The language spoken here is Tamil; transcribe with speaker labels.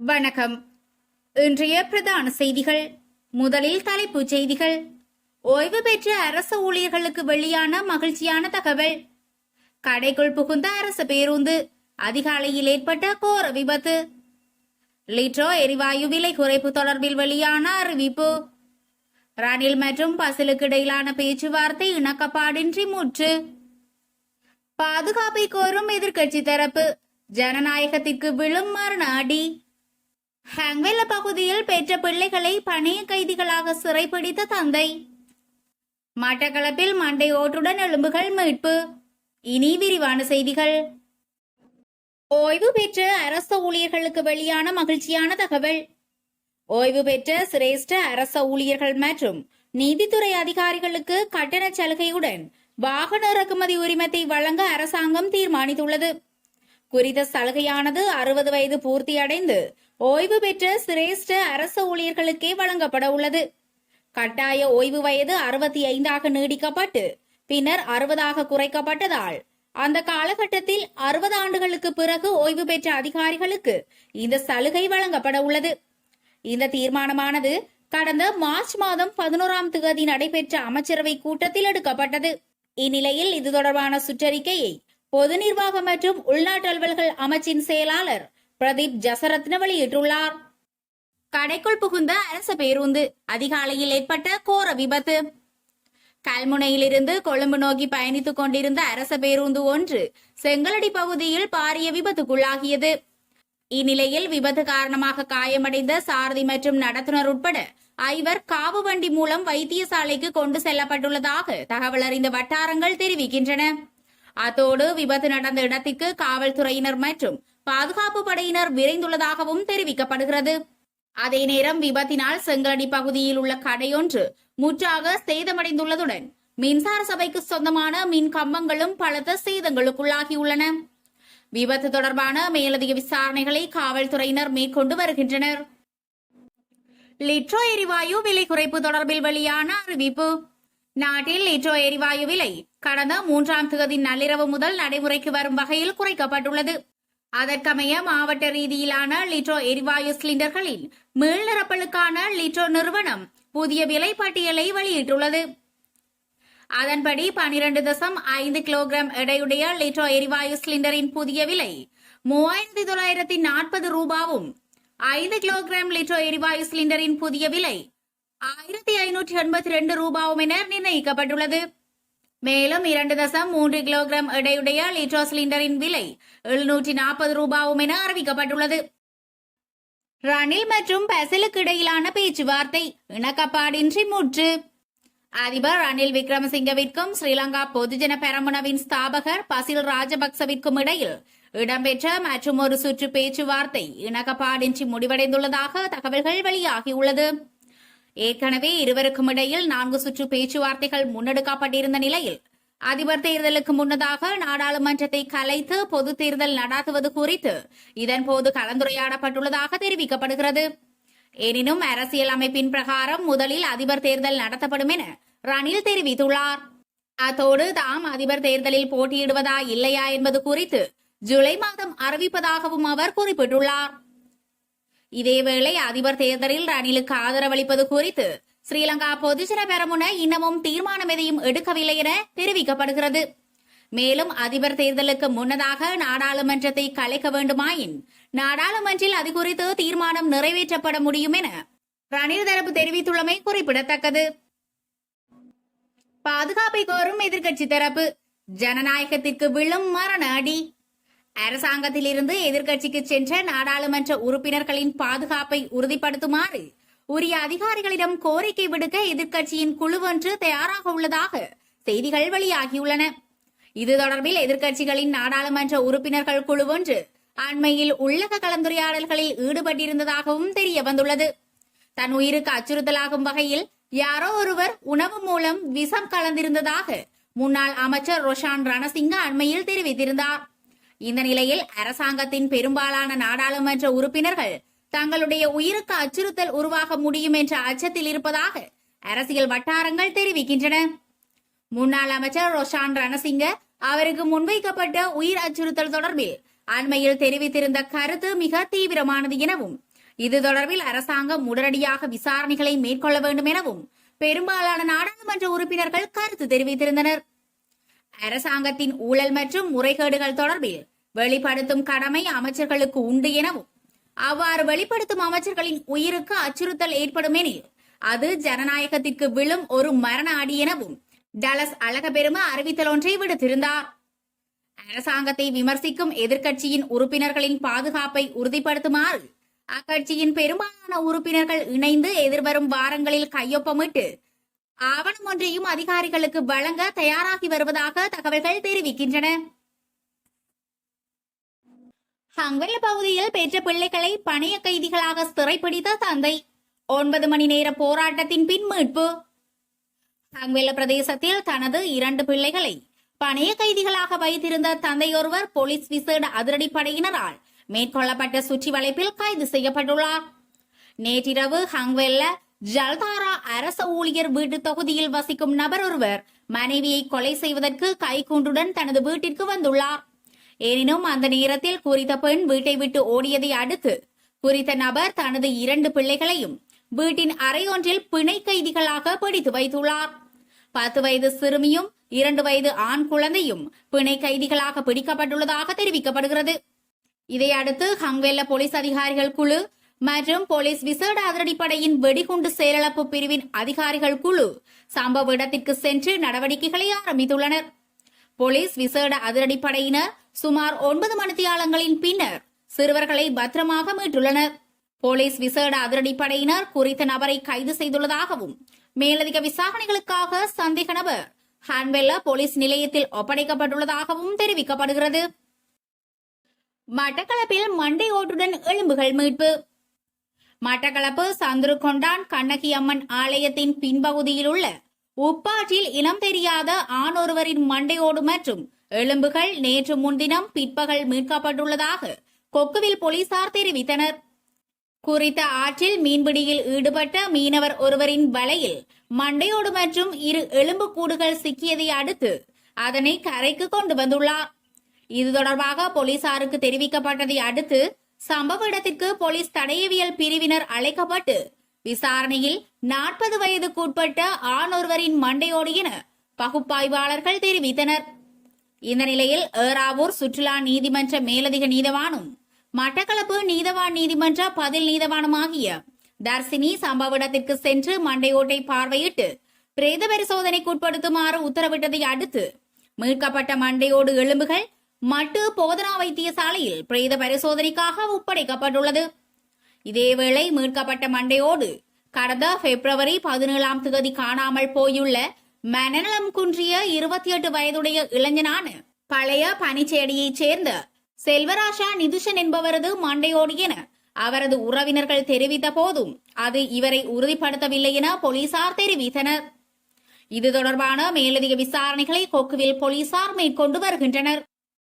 Speaker 1: வணக்கம். இன்றைய பிரதான செய்திகள். முதலில் தலைப்புச் செய்திகள். ஓய்வு பெற்ற அரசு ஊழியர்களுக்கு வெளியான மகிழ்ச்சியான தகவல். கடைக்குள் புகுந்த அரசு பேருந்து, அதிகாலையில் ஏற்பட்ட கோர விபத்து. லிட்ரோ எரிவாயு விலை குறைப்பு தொடர்பில் வெளியான அறிவிப்பு. ரணில் மற்றும் பசிலுக்கு இடையிலான பேச்சுவார்த்தை இணக்கப்பாடின்றி முற்று. பாதுகாப்பை கோரும் எதிர்க்கட்சி தரப்பு, ஜனநாயகத்திற்கு விழும் மரண அடி. ஹாங்வெல்ல பகுதியில் பெற்ற பிள்ளைகளை பணைய கைதிகளாக சிறைப்பிடித்த தந்தை. மட்டக்களப்பில் மண்டை ஓட்டுடன் எலும்புகள் மீட்பு. இனி விரிவான செய்திகள். ஓய்வு பெற்ற அரச ஊழியர்களுக்கு வெளியான மகிழ்ச்சியான தகவல். ஓய்வு பெற்ற சிரேஷ்ட அரச ஊழியர்கள் மற்றும் நீதித்துறை அதிகாரிகளுக்கு கட்டண சலுகையுடன் வாகன இறக்குமதி உரிமத்தை வழங்க அரசாங்கம் தீர்மானித்துள்ளது. குறித்த சலுகையானது 60 வயது பூர்த்தியடைந்து ஓய்வு பெற்ற சிரேஷ்ட அரச ஊழியர்களுக்கே வழங்கப்பட உள்ளது. கட்டாய ஓய்வு வயது 65 நீடிக்கப்பட்டு பின்னர் 60 குறைக்கப்பட்டதால் அந்த காலகட்டத்தில் 60 ஆண்டுகளுக்கு பிறகு ஓய்வு பெற்ற அதிகாரிகளுக்கு இந்த சலுகை வழங்கப்பட உள்ளது. இந்த தீர்மானமானது கடந்த மார்ச் மாதம் 11 நடைபெற்ற அமைச்சரவை கூட்டத்தில் எடுக்கப்பட்டது. இந்நிலையில் இது தொடர்பான சுற்றறிக்கையை பொது நிர்வாகம் மற்றும் உள்நாட்டு அலுவல்கள் அமைச்சின் செயலாளர் பிரதீப் ஜசரத்ன வெளியிட்டுள்ளார். கடைக்குள் புகுந்த அரசு பேருந்து, அதிகாலையில் ஏற்பட்ட கோர விபத்து. கல்முனையிலிருந்து கொழும்பு நோக்கி பயணித்துக் கொண்டிருந்த அரசு பேருந்து ஒன்று செங்கலடி பகுதியில் பாரிய விபத்துக்குள்ளாகியது. இந்நிலையில் விபத்து காரணமாக காயமடைந்த சாரதி மற்றும் நடத்துனர் உட்பட 5 காவு வண்டி மூலம் வைத்தியசாலைக்கு கொண்டு செல்லப்பட்டுள்ளதாக தகவல் அறிந்த வட்டாரங்கள் தெரிவிக்கின்றன. அத்தோடு விபத்து நடந்த இடத்திற்கு காவல்துறையினர் மற்றும் பாதுகாப்பு படையினர் விரைந்துள்ளதாகவும் தெரிவிக்கப்படுகிறது. அதே நேரம் விபத்தினால் செங்கலடி பகுதியில் உள்ள கடையொன்று முற்றாக சேதமடைந்துள்ளதுடன் மின்சார சபைக்கு சொந்தமான மின் கம்பங்களும் பலத்த சேதங்களுக்குள்ளாகியுள்ளன. விபத்து தொடர்பான மேலதிக விசாரணைகளை காவல்துறையினர் மேற்கொண்டு வருகின்றனர். லிட்ரோ எரிவாயு விலை குறைப்பு தொடர்பில் வெளியான அறிவிப்பு. நாட்டில் லிட்ரோ எரிவாயு விலை கடந்த 3 நள்ளிரவு முதல் நடைமுறைக்கு வரும் வகையில் குறைக்கப்பட்டுள்ளது. அதற்கமைய மாவட்ட ரீதியிலான லிட்ரோ எரிவாயு சிலிண்டர்களில் மீள்நிரப்பலுக்கான லிட்ரோ நிறுவனம் புதிய விலை பட்டியலை வெளியிட்டுள்ளது. அதன்படி 12.5 கிலோகிராம் எடையுடைய லிட்ரோ எரிவாயு சிலிண்டரின் புதிய விலை 3940 ரூபாவும், 5 கிலோகிராம் லிட்ரோ எரிவாயு சிலிண்டரின் புதிய விலை 1582 ரூபாவும் என நிர்ணயிக்கப்பட்டுள்ளது. மேலும் 2.3 கிலோகிராம் எடையுடைய லிட்ரோ சிலிண்டரின் விலை 740 ரூபாவும் என அறிவிக்கப்பட்டுள்ளது. ரணில் மற்றும் பசிலுக்கு இடையிலான பேச்சுவார்த்தை இணக்கப்பாடின்றி முற்று. அதிபர் ரணில் விக்ரமசிங்கவிற்கும் ஸ்ரீலங்கா பொதுஜன பெரமுனவின் ஸ்தாபகர் பசில் ராஜபக்சவிற்கும் இடையில் இடம்பெற்ற மற்றும் ஒரு சுற்று பேச்சுவார்த்தை இணக்கப்பாடின்றி முடிவடைந்துள்ளதாக தகவல்கள் வெளியாகியுள்ளது. ஏற்கனவே இருவருக்கும் இடையில் 4 சுற்று பேச்சுவார்த்தைகள் முன்னெடுக்கப்பட்டிருந்த நிலையில் அதிபர் தேர்தலுக்கு முன்னதாக நாடாளுமன்றத்தை கலைத்து பொது தேர்தல் நடாத்துவது குறித்து இதன்போது கலந்துரையாடப்பட்டுள்ளதாக தெரிவிக்கப்படுகிறது. எனினும் அரசியல் அமைப்பின் பிரகாரம் முதலில் அதிபர் தேர்தல் நடத்தப்படும் என ரணில் தெரிவித்துள்ளார். அத்தோடு தாம் அதிபர் தேர்தலில் போட்டியிடுவதா இல்லையா என்பது குறித்து ஜூலை மாதம் அறிவிப்பதாகவும் அவர் குறிப்பிட்டுள்ளார். இதேவேளை அதிபர் தேர்தலில் ரணிலுக்கு ஆதரவளிப்பது குறித்து ஸ்ரீலங்கா பொதுஜன பெரமுன இன்னமும் தீர்மானம் எதையும் எடுக்கவில்லை என தெரிவிக்கப்படுகிறது. மேலும் அதிபர் தேர்தலுக்கு முன்னதாக நாடாளுமன்றத்தை கலைக்க வேண்டுமாயின் நாடாளுமன்றில் அது குறித்து தீர்மானம் நிறைவேற்றப்பட முடியும் என ரணில் தரப்பு தெரிவித்துள்ளமை குறிப்பிடத்தக்கது. பாதுகாப்பை கோரும் எதிர்க்கட்சி தரப்பு, ஜனநாயகத்திற்கு விழும் மரண அடி. அரசாங்கத்திலிருந்து எதிர்க்கட்சிக்கு சென்ற நாடாளுமன்ற உறுப்பினர்களின் பாதுகாப்பை உறுதிப்படுத்துமாறு உரிய அதிகாரிகளிடம் கோரிக்கை விடுக்க எதிர்க்கட்சியின் குழு ஒன்று தயாராக உள்ளதாக செய்திகள் வெளியாகியுள்ளன. இது தொடர்பில் எதிர்க்கட்சிகளின் நாடாளுமன்ற உறுப்பினர்கள் குழு ஒன்று அண்மையில் உள்ளக கலந்துரையாடல்களில் ஈடுபட்டிருந்ததாகவும் தெரிய வந்துள்ளது. தன் உயிருக்கு அச்சுறுத்தலாகும் வகையில் யாரோ ஒருவர் உணவு மூலம் விஷம் கலந்திருந்ததாக முன்னாள் அமைச்சர் ரோஷான் ரணசிங்க அண்மையில் தெரிவித்திருந்தார். இந்த நிலையில் அரசாங்கத்தின் பெரும்பாலான நாடாளுமன்ற உறுப்பினர்கள் தங்களுடைய உயிருக்கு அச்சுறுத்தல் உருவாக முடியும் என்ற அச்சத்தில் இருப்பதாக அரசியல் வட்டாரங்கள் தெரிவிக்கின்றன. முன்னாள் அமைச்சர் ரோஷான் ரணசிங்க அவருக்கு முன்வைக்கப்பட்ட உயிர் அச்சுறுத்தல் தொடர்பில் அண்மையில் தெரிவித்திருந்த கருத்து மிக தீவிரமானது எனவும் இது தொடர்பில் அரசாங்கம் உடனடியாக விசாரணைகளை மேற்கொள்ள வேண்டும் எனவும் பெரும்பாலான நாடாளுமன்ற உறுப்பினர்கள் கருத்து தெரிவித்திருந்தனர். அரசாங்கத்தின் ஊழல் மற்றும் முறைகேடுகள் தொடர்பில் வெளிப்படுத்தும் கடமை அமைச்சர்களுக்கு உண்டு எனவும் அவ்வாறு வெளிப்படுத்தும் அமைச்சர்களின் உயிருக்கு அச்சுறுத்தல் ஏற்படும் எனில் அது ஜனநாயகத்திற்கு விழும் ஒரு மரண அடி எனவும் டலஸ் அழகபெரும அறிவித்தல் ஒன்றை விடுத்திருந்தார். அரசாங்கத்தை விமர்சிக்கும் எதிர்க்கட்சியின் உறுப்பினர்களின் பாதுகாப்பை உறுதிப்படுத்துமாறு அக்கட்சியின் பெரும்பாலான உறுப்பினர்கள் இணைந்து எதிர்வரும் வாரங்களில் கையொப்பமிட்டு ஆவணம் ஒன்றையும் அதிகாரிகளுக்கு வழங்க தயாராகி வருவதாக தகவல்கள் தெரிவிக்கின்றன. ஹங்வெல்ல பகுதியில் பெற்ற பிள்ளைகளை பணைய கைதிகளாக சிறைப்பிடித்த தந்தை 9 மணி நேர போராட்டத்தின் பின் மீட்பு. ஹங்வெல்ல பிரதேசத்தில் தனது 2 பிள்ளைகளை பணைய கைதிகளாக வைத்திருந்த தந்தையொருவர் போலீஸ் விசேட அதிரடிப்படையினரால் மேற்கொள்ளப்பட்ட சுற்றி வளைப்பில் கைது செய்யப்பட்டுள்ளார். நேற்றிரவு ஹங்வெல்ல ஜல்தாரா அரச ஊழியர் வீட்டு தொகுதியில் வசிக்கும் நபர் ஒருவர் மனைவியை கொலை செய்வதற்கு கைக்குண்டுடன் தனது வீட்டிற்கு வந்துள்ளார். எனினும் அந்த நேரத்தில் குறித்த பெண் வீட்டை விட்டு ஓடியதை அடுத்து குறித்த நபர் தனது 2 பிள்ளைகளையும் வீட்டின் அறையொன்றில் பிணை கைதிகளாக பிடித்து வைத்துள்ளார். 10 வயது சிறுமியும் 2 வயது ஆண் குழந்தையும் பிணை கைதிகளாக பிடிக்கப்பட்டுள்ளதாக தெரிவிக்கப்படுகிறது. இதையடுத்து ஹங்வெல்ல போலீஸ் அதிகாரிகள் குழு மற்றும் போலீஸ் விசேட அதிரடிப்படையின் வெடிகுண்டு செயலிழப்பு பிரிவின் அதிகாரிகள் குழு சம்பவ இடத்திற்கு சென்று நடவடிக்கைகளை ஆரம்பித்துள்ளனர். போலீஸ் விசேட அதிரடிப்படையினர் சுமார் 9 மணித்தியாலங்களின் பின்னர் சிறுவர்களை பத்திரமாக மீட்டுள்ளனர். போலீஸ் விசேட அதிரடிப்படையினர் குறித்த நபரை கைது செய்துள்ளதாகவும் மேலதிக விசாரணைகளுக்காக சந்தேக நபர் ஹான்வெல்ல போலீஸ் நிலையத்தில் ஒப்படைக்கப்பட்டுள்ளதாகவும் தெரிவிக்கப்படுகிறது. மட்டக்களப்பில் மண்டை ஓட்டுடன் எலும்புகள் மீட்பு. மட்டக்களப்பு சந்துருகொண்டான் கண்ணகி அம்மன் ஆலயத்தின் பின்பகுதியில் உள்ள உப்பாற்றில் இனம் தெரியாத ஆணொருவரின் மண்டையோடு மற்றும் எலும்புகள் நேற்று முன்தினம் பிற்பகல் மீட்கப்பட்டுள்ளதாக கொக்குவில் போலீசார் தெரிவித்தனர். குறித்த ஆற்றில் மீன்பிடியில் ஈடுபட்ட மீனவர் ஒருவரின் வலையில் மண்டையோடு மற்றும் 2 எலும்புக்கூடுகள் சிக்கியதை அடுத்து அதனை கரைக்கு கொண்டு வந்துள்ளார். இது தொடர்பாக போலீசாருக்கு தெரிவிக்கப்பட்டதை அடுத்து சம்பவ இடத்திற்கு போலீஸ் தடயவியல் பிரிவினர் அழைக்கப்பட்டு விசாரணையில் 40 வயதுக்குட்பட்ட ஆணொருவரின் மண்டையோடு என பகுப்பாய்வாளர்கள் தெரிவித்தனர். இந்த நிலையில் ஏறாவூர் சுற்றுலா நீதிமன்ற மேலதிக நீதவானும் மட்டக்களப்பு நீதவான் நீதிமன்ற பதில் நீதவானுமாகிய தர்சினி சம்பவ இடத்திற்கு சென்று மண்டையோட்டை பார்வையிட்டு பிரேத பரிசோதனைக்கு உட்படுத்துமாறு உத்தரவிட்டதை அடுத்து மீட்கப்பட்ட மண்டையோடு எலும்புகள் மட்டு போதனா வைத்தியசாலையில் பிரேத பரிசோதனைக்காக ஒப்படைக்கப்பட்டுள்ளது. இதேவேளை மீட்கப்பட்ட மண்டையோடு கடந்த பிப்ரவரி 17ஆம் தேதி காணாமல் போயுள்ள மனநலம் குன்றிய 28 வயதுடைய இளைஞனான பழைய பனிச்சேடியைச் சேர்ந்த செல்வராஜா நிதுஷன் என்பவரது மண்டையோடு என அவரது உறவினர்கள் தெரிவித்த போதும் அது இவரை உறுதிப்படுத்தவில்லை என போலீசார் தெரிவித்தனர். இது தொடர்பான மேலதிக விசாரணைகளை கொக்குவில் போலீசார் மேற்கொண்டு வருகின்றனர்.